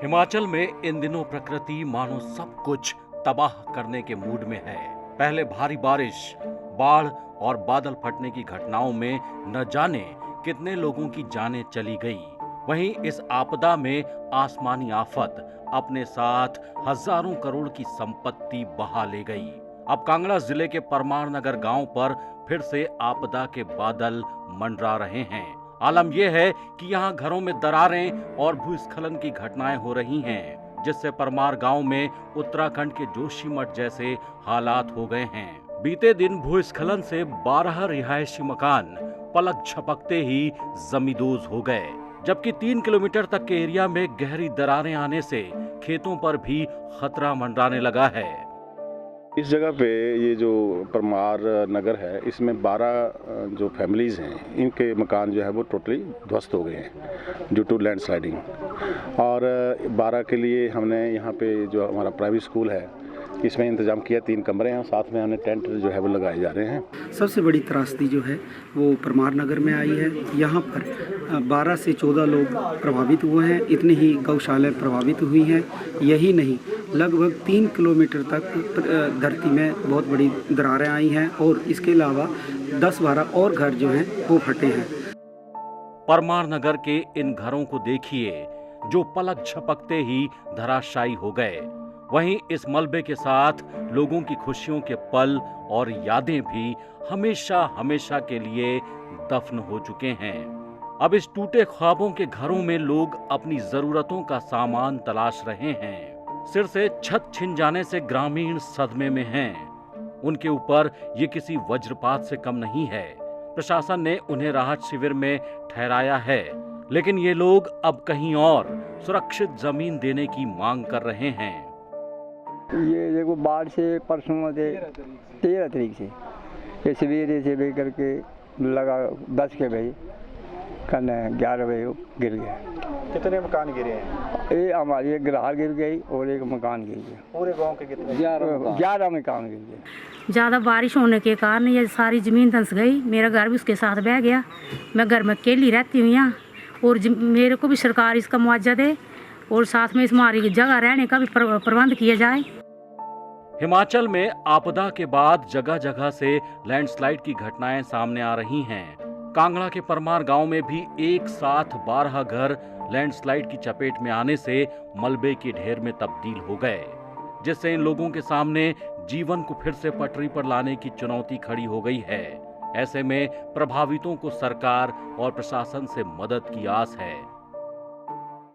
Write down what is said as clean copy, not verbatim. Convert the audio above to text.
हिमाचल में इन दिनों प्रकृति मानो सब कुछ तबाह करने के मूड में है। पहले भारी बारिश, बाढ़ और बादल फटने की घटनाओं में न जाने कितने लोगों की जानें चली गई। वहीं इस आपदा में आसमानी आफत अपने साथ हजारों करोड़ की संपत्ति बहा ले गई। अब कांगड़ा जिले के परमार नगर गांव पर फिर से आपदा के बादल मंडरा रहे हैं। आलम यह है कि यहाँ घरों में दरारें और भूस्खलन की घटनाएं हो रही हैं, जिससे परमार गांव में उत्तराखंड के जोशीमठ जैसे हालात हो गए हैं। बीते दिन भूस्खलन से 12 रिहायशी मकान पलक झपकते ही जमींदोज हो गए, जबकि 3 किलोमीटर तक के एरिया में गहरी दरारें आने से खेतों पर भी खतरा मंडराने लगा है। इस जगह पे ये जो परमार नगर है, इसमें 12 जो फैमिलीज़ हैं, इनके मकान जो है वो टोटली ध्वस्त हो गए हैं ड्यू टू लैंडस्लाइडिंग। और 12 के लिए हमने यहाँ पे जो हमारा प्राइवेट स्कूल है, इसमें इंतज़ाम किया। 3 कमरे हैं, साथ में हमने टेंट जो है वो लगाए जा रहे हैं। सबसे बड़ी त्रासदी जो है वो परमार नगर में आई है। यहाँ पर 12 से 14 लोग प्रभावित हुए हैं। इतनी ही गौशालाएं प्रभावित हुई हैं। यही नहीं, लगभग 3 किलोमीटर तक धरती में बहुत बड़ी दरारें आई हैं और इसके अलावा 10-12 और घर जो हैं वो फटे हैं। परमार नगर के इन घरों को देखिए जो पलक झपकते ही धराशायी हो गए। वहीं इस मलबे के साथ लोगों की खुशियों के पल और यादें भी हमेशा हमेशा के लिए दफन हो चुके हैं। अब इस टूटे ख्वाबों के घरों में लोग अपनी जरूरतों का सामान तलाश रहे हैं। सिर से छत छिन जाने से ग्रामीण सदमे में हैं। उनके ऊपर ये किसी वज्रपात से कम नहीं है। प्रशासन ने उन्हें राहत शिविर में ठहराया है, लेकिन ये लोग अब कहीं और सुरक्षित जमीन देने की मांग कर रहे हैं। ये देखो, बाढ़ से परसों से 13 तारीख से ये सवेरे से बे करके लगा 10 के बजे कल 11 बजे गिर गया। कितने मकान गिरे हैं? ये हमारी एक ग्राहक गिर गई और एक मकान गिर गया। पूरे गांव के कितने? 11 मकान गिर गए। ज़्यादा बारिश होने के कारण ये सारी ज़मीन धंस गई। मेरा घर भी उसके साथ बह गया। मैं घर में अकेली रहती हूँ यहाँ, और मेरे को भी सरकार इसका मुआवजा दे और साथ में इस हमारी जगह रहने का भी प्रबंध किया जाए। हिमाचल में आपदा के बाद जगह जगह से लैंडस्लाइड की घटनाएं सामने आ रही हैं। कांगड़ा के परमार गांव में भी एक साथ 12 घर लैंडस्लाइड की चपेट में आने से मलबे के ढेर में तब्दील हो गए, जिससे इन लोगों के सामने जीवन को फिर से पटरी पर लाने की चुनौती खड़ी हो गई है। ऐसे में प्रभावितों को सरकार और प्रशासन से मदद की आस है।